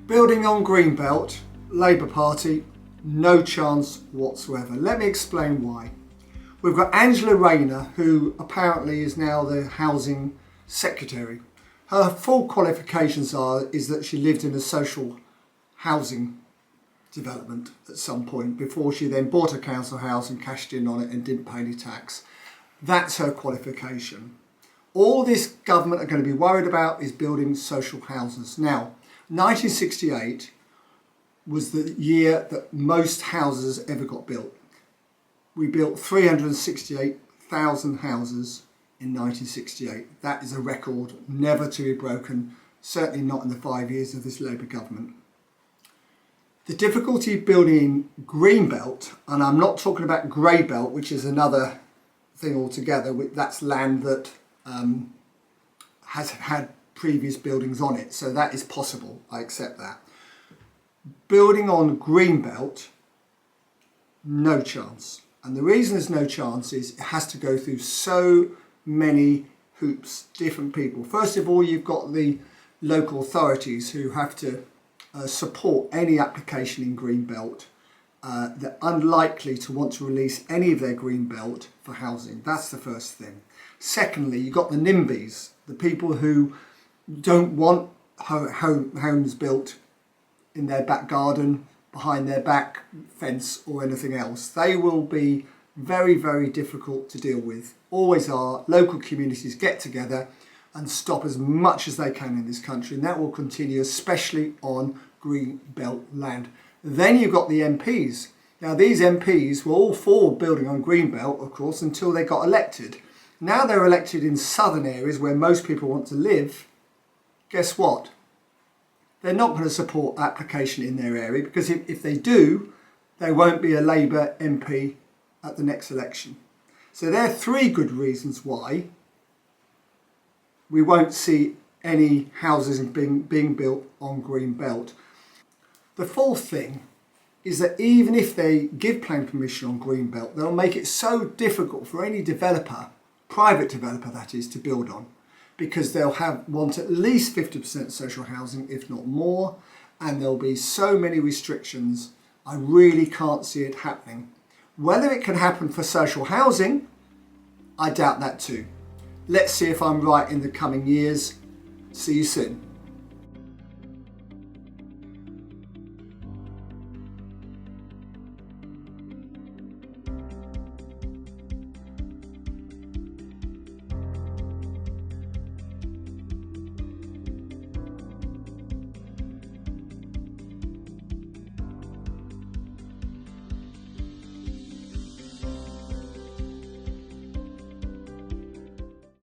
Building on Greenbelt, Labour Party, no chance whatsoever. Let me explain why. We've got Angela Rayner, who apparently is now the Housing Secretary. Her full qualifications is that she lived in a social housing development at some point before she then bought a council house and cashed in on it and didn't pay any tax. That's her qualification. All this government are going to be worried about is building social houses. Now, 1968 was the year that most houses ever got built. We built 368,000 houses in 1968. That is a record never to be broken, certainly not in the 5 years of this Labour government. The difficulty building Greenbelt, and I'm not talking about Grey Belt, which is another thing altogether, that's land that has had previous buildings on it, so that is possible, I accept that. Building on Greenbelt, no chance. And the reason there's no chance is it has to go through so many hoops, different people. First of all, you've got the local authorities who have to support any application in Greenbelt. They're unlikely to want to release any of their Greenbelt for housing. That's the first thing. Secondly, you've got the NIMBYs, the people who don't want homes built in their back garden, behind their back fence or anything else. They will be very, very difficult to deal with. Always are. Local communities get together and stop as much as they can in this country, and that will continue, especially on green belt land. Then you've got the MPs. Now, these MPs were all for building on Greenbelt, of course, until they got elected. Now they're elected in southern areas where most people want to live. Guess what? They're not going to support application in their area, because if they do, they won't be a Labour MP at the next election. So there are three good reasons why we won't see any houses being built on Greenbelt. The fourth thing is that even if they give planning permission on Greenbelt, they'll make it so difficult for any developer, private developer that is, to build on, because they'll want at least 50% social housing, if not more, and there'll be so many restrictions. I really can't see it happening. Whether it can happen for social housing, I doubt that too. Let's see if I'm right in the coming years. See you soon.